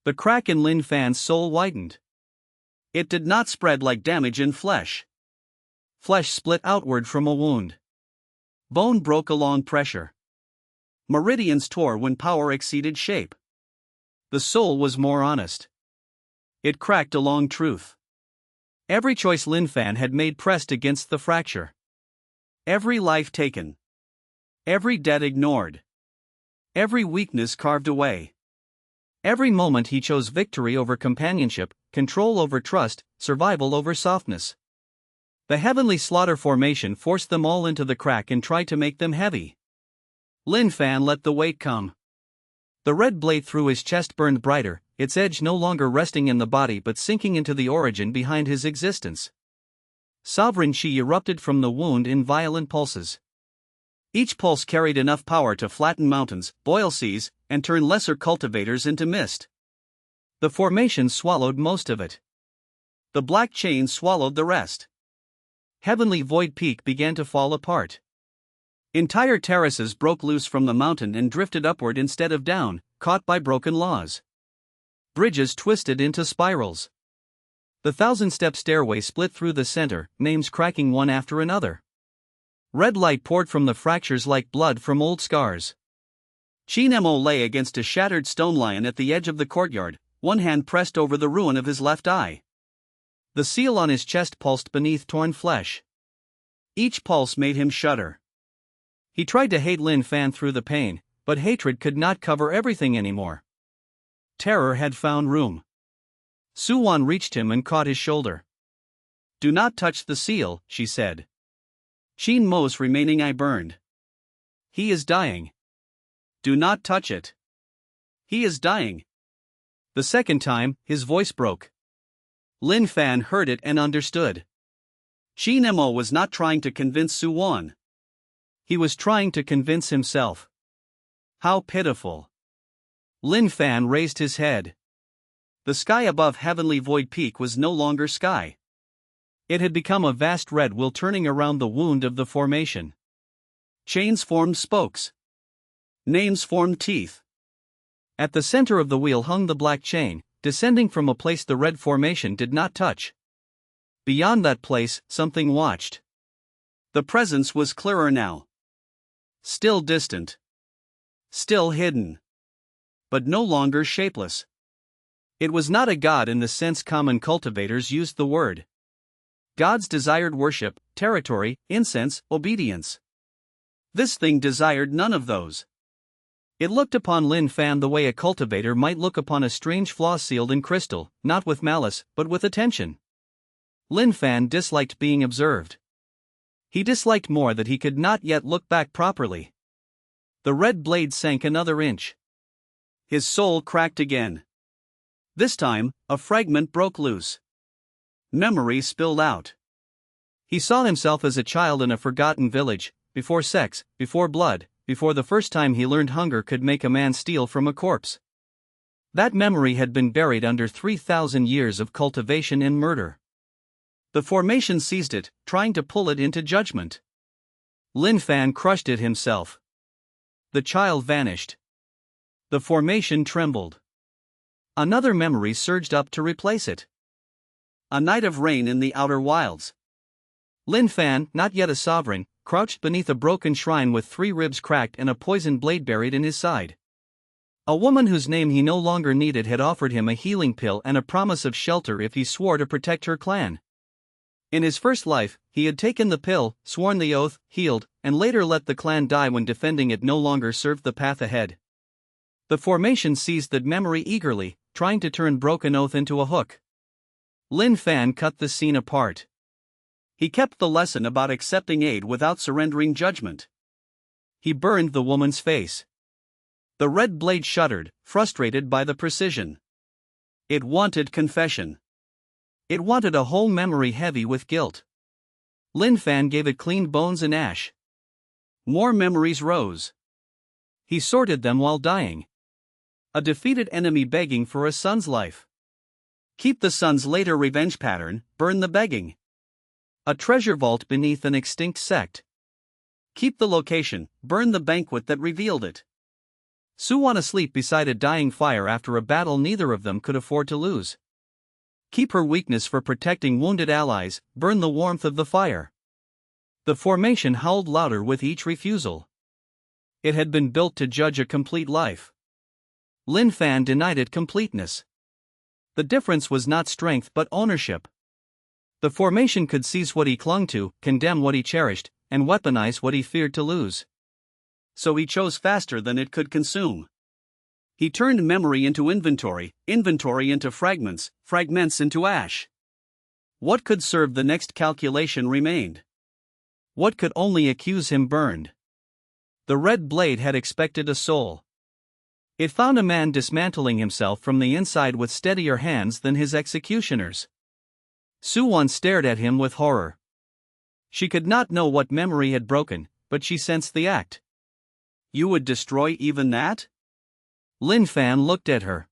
The crack in Lin Fan's soul widened. It did not spread like damage in flesh. Flesh split outward from a wound. Bone broke along pressure. Meridians tore when power exceeded shape. The soul was more honest. It cracked along truth. Every choice Lin Fan had made pressed against the fracture. Every life taken. Every debt ignored. Every weakness carved away. Every moment he chose victory over companionship, control over trust, survival over softness. The heavenly slaughter formation forced them all into the crack and tried to make them heavy. Lin Fan let the weight come. The red blade through his chest burned brighter, its edge no longer resting in the body but sinking into the origin behind his existence. Sovereign chi erupted from the wound in violent pulses. Each pulse carried enough power to flatten mountains, boil seas, and turn lesser cultivators into mist. The formation swallowed most of it. The black chain swallowed the rest. Heavenly Void Peak began to fall apart. Entire terraces broke loose from the mountain and drifted upward instead of down, caught by broken laws. Bridges twisted into spirals. The 1,000-step stairway split through the center, names cracking one after another. Red light poured from the fractures like blood from old scars. Xianxia lay against a shattered stone lion at the edge of the courtyard, one hand pressed over the ruin of his left eye. The seal on his chest pulsed beneath torn flesh. Each pulse made him shudder. He tried to hate Lin Fan through the pain, but hatred could not cover everything anymore. Terror had found room. Su-wan reached him and caught his shoulder. "Do not touch the seal," she said. Qin Mo's remaining eye burned. "He is dying. Do not touch it. He is dying." The second time, his voice broke. Lin Fan heard it and understood. Xianxia was not trying to convince Su-wan. He was trying to convince himself. How pitiful. Lin Fan raised his head. The sky above Heavenly Void Peak was no longer sky. It had become a vast red wheel turning around the wound of the formation. Chains formed spokes. Names formed teeth. At the center of the wheel hung the black chain, descending from a place the red formation did not touch. Beyond that place, something watched. The presence was clearer now. Still distant. Still hidden. But no longer shapeless. It was not a god in the sense common cultivators used the word. Gods desired worship, territory, incense, obedience. This thing desired none of those. It looked upon Lin Fan the way a cultivator might look upon a strange flaw sealed in crystal, not with malice, but with attention. Lin Fan disliked being observed. He disliked more that he could not yet look back properly. The red blade sank another inch. His soul cracked again. This time, a fragment broke loose. Memory spilled out. He saw himself as a child in a forgotten village, before sex, before blood, before the first time he learned hunger could make a man steal from a corpse. That memory had been buried under 3,000 years of cultivation and murder. The formation seized it, trying to pull it into judgment. Lin Fan crushed it himself. The child vanished. The formation trembled. Another memory surged up to replace it. A night of rain in the outer wilds. Lin Fan, not yet a sovereign, crouched beneath a broken shrine with 3 ribs cracked and a poisoned blade buried in his side. A woman whose name he no longer needed had offered him a healing pill and a promise of shelter if he swore to protect her clan. In his first life, he had taken the pill, sworn the oath, healed, and later let the clan die when defending it no longer served the path ahead. The formation seized that memory eagerly, trying to turn broken oath into a hook. Lin Fan cut the scene apart. He kept the lesson about accepting aid without surrendering judgment. He burned the woman's face. The red blade shuddered, frustrated by the precision. It wanted confession. It wanted a whole memory heavy with guilt. Lin Fan gave it cleaned bones and ash. More memories rose. He sorted them while dying. A defeated enemy begging for a son's life. Keep the son's later revenge pattern, burn the begging. A treasure vault beneath an extinct sect. Keep the location, burn the banquet that revealed it. Su-wan asleep beside a dying fire after a battle neither of them could afford to lose. Keep her weakness for protecting wounded allies, burn the warmth of the fire. The formation howled louder with each refusal. It had been built to judge a complete life. Lin Fan denied it completeness. The difference was not strength but ownership. The formation could seize what he clung to, condemn what he cherished, and weaponize what he feared to lose. So he chose faster than it could consume. He turned memory into inventory, inventory into fragments, fragments into ash. What could serve the next calculation remained. What could only accuse him burned. The red blade had expected a soul. It found a man dismantling himself from the inside with steadier hands than his executioners. Su-wan stared at him with horror. She could not know what memory had broken, but she sensed the act. You would destroy even that? Lin Fan looked at her.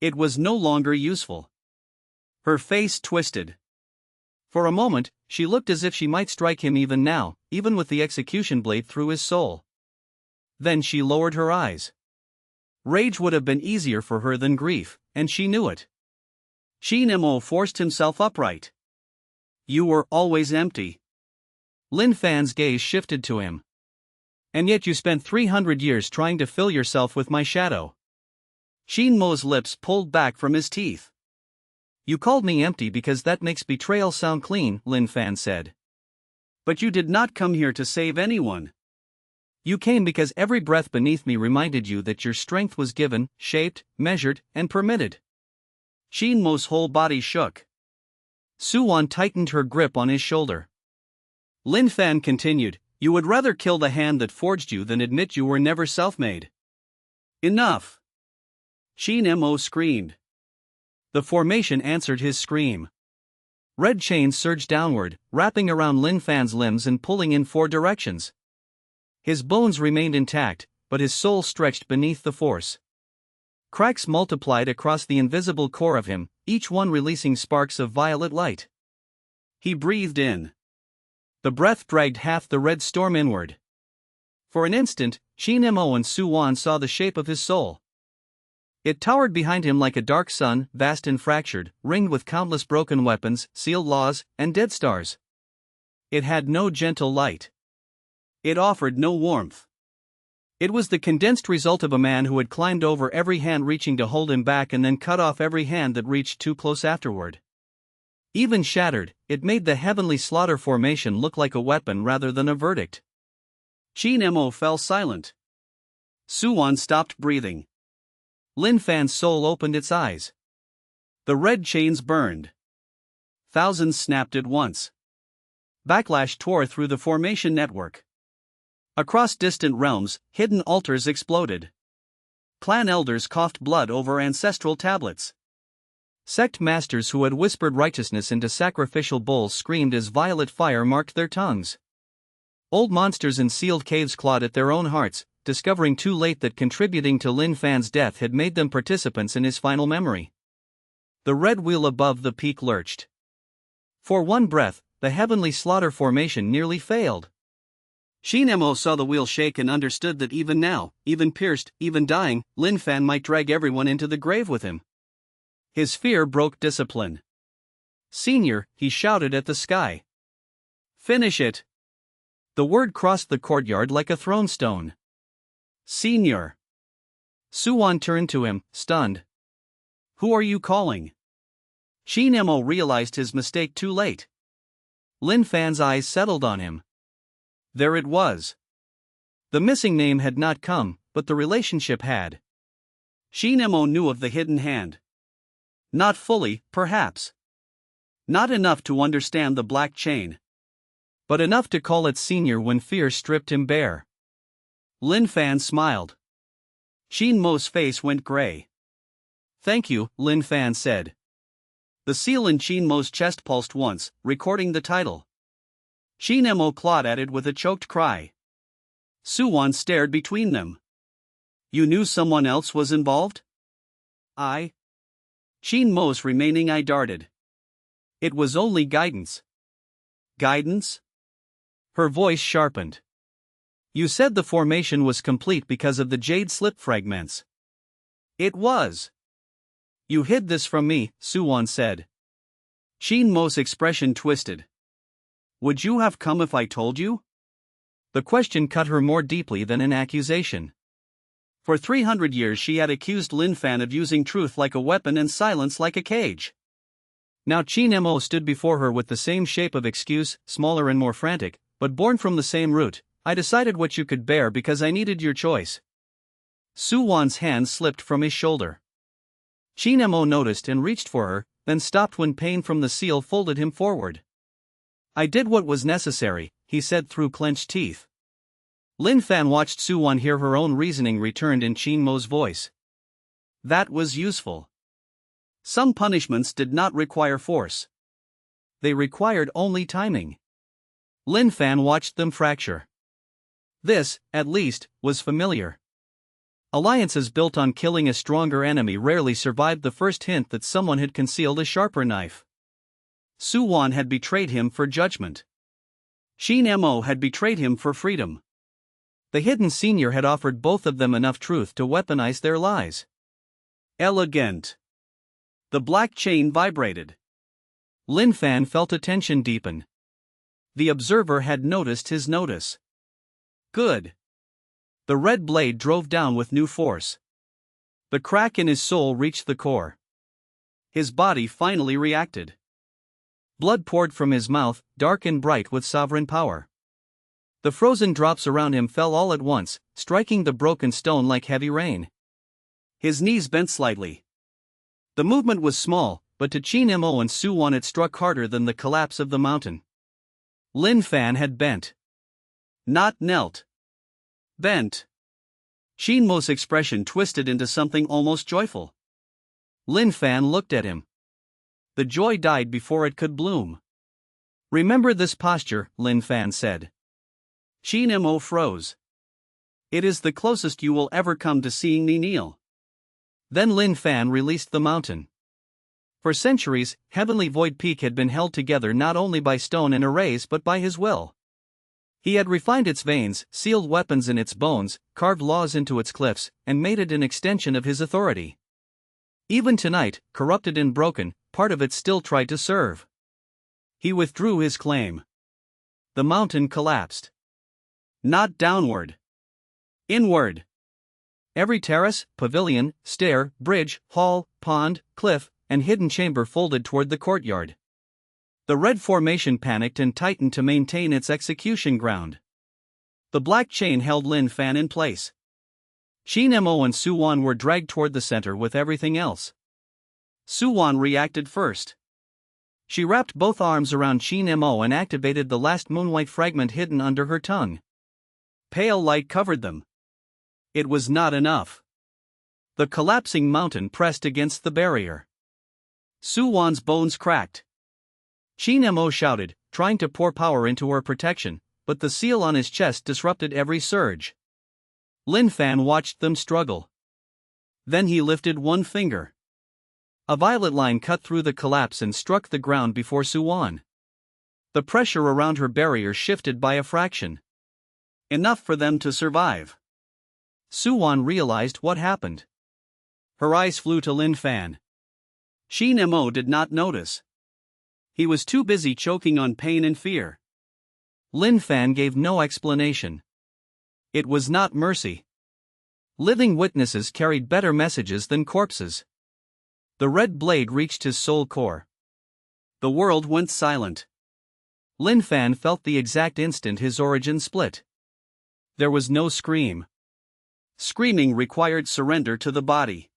It was no longer useful. Her face twisted. For a moment, she looked as if she might strike him even now, even with the execution blade through his soul. Then she lowered her eyes. Rage would have been easier for her than grief, and she knew it. Xianxia forced himself upright. You were always empty. Lin Fan's gaze shifted to him. And yet you spent 300 years trying to fill yourself with my shadow. Xianxia's lips pulled back from his teeth. You called me empty because that makes betrayal sound clean, Lin Fan said. But you did not come here to save anyone. You came because every breath beneath me reminded you that your strength was given, shaped, measured, and permitted. Xianxia's whole body shook. Su-wan tightened her grip on his shoulder. Lin Fan continued, you would rather kill the hand that forged you than admit you were never self-made. Enough! Xianxia screamed. The formation answered his scream. Red chains surged downward, wrapping around Lin Fan's limbs and pulling in 4 directions. His bones remained intact, but his soul stretched beneath the force. Cracks multiplied across the invisible core of him, each one releasing sparks of violet light. He breathed in. The breath dragged half the red storm inward. For an instant, Xianxia and Su-wan saw the shape of his soul. It towered behind him like a dark sun, vast and fractured, ringed with countless broken weapons, sealed laws, and dead stars. It had no gentle light. It offered no warmth. It was the condensed result of a man who had climbed over every hand reaching to hold him back and then cut off every hand that reached too close afterward. Even shattered, it made the heavenly slaughter formation look like a weapon rather than a verdict. Xianxia fell silent. Su-wan stopped breathing. Lin Fan's soul opened its eyes. The red chains burned. Thousands snapped at once. Backlash tore through the formation network. Across distant realms, hidden altars exploded. Clan elders coughed blood over ancestral tablets. Sect masters who had whispered righteousness into sacrificial bowls screamed as violet fire marked their tongues. Old monsters in sealed caves clawed at their own hearts, discovering too late that contributing to Lin Fan's death had made them participants in his final memory. The red wheel above the peak lurched. For one breath, the heavenly slaughter formation nearly failed. Xianxia saw the wheel shake and understood that even now, even pierced, even dying, Lin Fan might drag everyone into the grave with him. His fear broke discipline. Senior, he shouted at the sky. Finish it! The word crossed the courtyard like a thrown stone. Senior! Su-wan turned to him, stunned. Who are you calling? Xianxia realized his mistake too late. Lin Fan's eyes settled on him. There it was. The missing name had not come, but the relationship had. Xianxia knew of the hidden hand. Not fully, perhaps. Not enough to understand the black chain. But enough to call it senior when fear stripped him bare. Lin Fan smiled. Xianxia's face went gray. Thank you, Lin Fan said. The seal in Xianxia's chest pulsed once, recording the title. Xianxia clawed at it with a choked cry. Su-wan stared between them. You knew someone else was involved? I. Xianxia's remaining eye darted. It was only guidance. Guidance? Her voice sharpened. You said the formation was complete because of the jade slip fragments. It was. You hid this from me, Suwon said. Shinmo's expression twisted. Would you have come if I told you? The question cut her more deeply than an accusation. For 300 years she had accused Lin Fan of using truth like a weapon and silence like a cage. Now Shinmo stood before her with the same shape of excuse, smaller and more frantic, but born from the same root. I decided what you could bear because I needed your choice. Suwon's hand slipped from his shoulder. Shinmo noticed and reached for her, then stopped when pain from the seal folded him forward. I did what was necessary, he said through clenched teeth. Lin Fan watched Suwon hear her own reasoning returned in Shinmo's voice. That was useful. Some punishments did not require force. They required only timing. Lin Fan watched them fracture. This, at least, was familiar. Alliances built on killing a stronger enemy rarely survived the first hint that someone had concealed a sharper knife. Suwon had betrayed him for judgment. Shinmo had betrayed him for freedom. The hidden senior had offered both of them enough truth to weaponize their lies. Elegant. The black chain vibrated. Lin Fan felt a tension deepen. The observer had noticed his notice. Good. The red blade drove down with new force. The crack in his soul reached the core. His body finally reacted. Blood poured from his mouth, dark and bright with sovereign power. The frozen drops around him fell all at once, striking the broken stone like heavy rain. His knees bent slightly. The movement was small, but to Shinmo and Suwon it struck harder than the collapse of the mountain. Lin Fan had bent. Not knelt. Bent. Shinmo's expression twisted into something almost joyful. Lin Fan looked at him. The joy died before it could bloom. Remember this posture, Lin Fan said. Shinmo froze. It is the closest you will ever come to seeing me kneel. Then Lin Fan released the mountain. For centuries, Heavenly Void Peak had been held together not only by stone and arrays but by his will. He had refined its veins, sealed weapons in its bones, carved laws into its cliffs, and made it an extension of his authority. Even tonight, corrupted and broken, part of it still tried to serve. He withdrew his claim. The mountain collapsed. Not downward. Inward. Every terrace, pavilion, stair, bridge, hall, pond, cliff, and hidden chamber folded toward the courtyard. The red formation panicked and tightened to maintain its execution ground. The black chain held Lin Fan in place. Shinmo and Suwon were dragged toward the center with everything else. Suwon reacted first. She wrapped both arms around Shinmo and activated the last moonlight fragment hidden under her tongue. Pale light covered them. It was not enough. The collapsing mountain pressed against the barrier. Suwon's bones cracked. Shinmo shouted, trying to pour power into her protection, but the seal on his chest disrupted every surge. Lin Fan watched them struggle. Then he lifted one finger. A violet line cut through the collapse and struck the ground before Suwon. The pressure around her barrier shifted by a fraction. Enough for them to survive. Suwon realized what happened. Her eyes flew to Lin Fan. Shinmo did not notice. He was too busy choking on pain and fear. Lin Fan gave no explanation. It was not mercy. Living witnesses carried better messages than corpses. The red blade reached his soul core. The world went silent. Lin Fan felt the exact instant his origin split. There was no scream. Screaming required surrender to the body.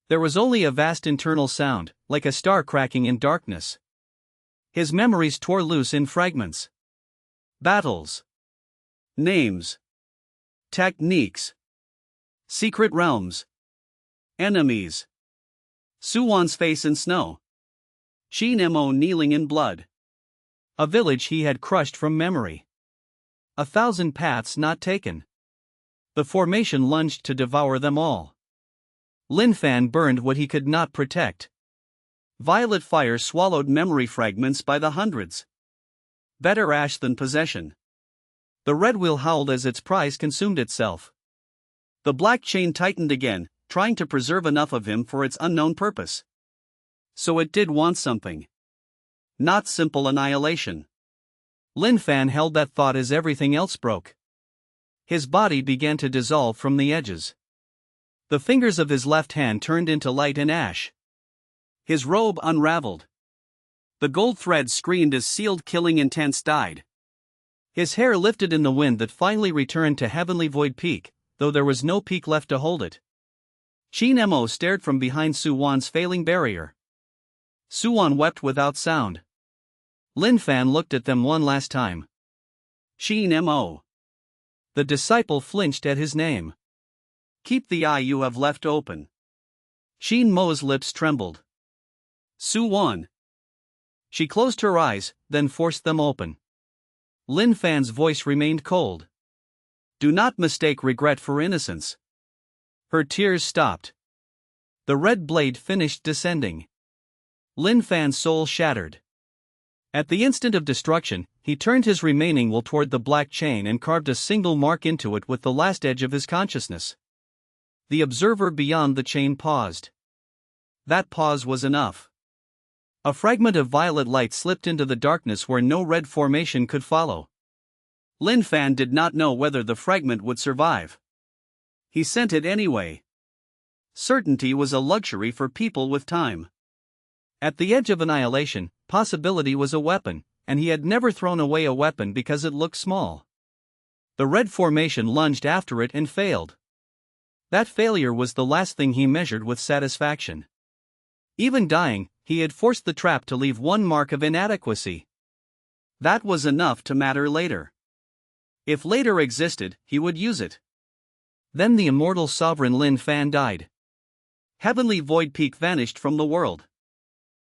There was only a vast internal sound, like a star cracking in darkness. His memories tore loose in fragments. Battles. Names. Techniques. Secret realms. Enemies. Suwon's face in snow. Shinmo kneeling in blood. A village he had crushed from memory. 1,000 paths not taken. The formation lunged to devour them all. Lin Fan burned what he could not protect. Violet fire swallowed memory fragments by the hundreds. Better ash than possession. The red wheel howled as its prize consumed itself. The black chain tightened again, trying to preserve enough of him for its unknown purpose. So it did want something. Not simple annihilation. Lin Fan held that thought as everything else broke. His body began to dissolve from the edges. The fingers of his left hand turned into light and ash. His robe unraveled. The gold thread screened as sealed killing intents died. His hair lifted in the wind that finally returned to Heavenly Void Peak, though there was no peak left to hold it. Chen06 stared from behind Su-Wan's failing barrier. Su-Wan wept without sound. Lin Fan looked at them one last time. Chen06. The disciple flinched at his name. Keep the eye you have left open. Chen06's lips trembled. Su-Wan. She closed her eyes, then forced them open. Lin Fan's voice remained cold. Do not mistake regret for innocence. Her tears stopped. The red blade finished descending. Lin Fan's soul shattered. At the instant of destruction, he turned his remaining will toward the black chain and carved a single mark into it with the last edge of his consciousness. The observer beyond the chain paused. That pause was enough. A fragment of violet light slipped into the darkness where no red formation could follow. Lin Fan did not know whether the fragment would survive. He sent it anyway. Certainty was a luxury for people with time. At the edge of annihilation, possibility was a weapon, and he had never thrown away a weapon because it looked small. The red formation lunged after it and failed. That failure was the last thing he measured with satisfaction. Even dying, he had forced the trap to leave one mark of inadequacy. That was enough to matter later. If later existed, he would use it. Then the immortal sovereign Lin Fan died. Heavenly Void Peak vanished from the world.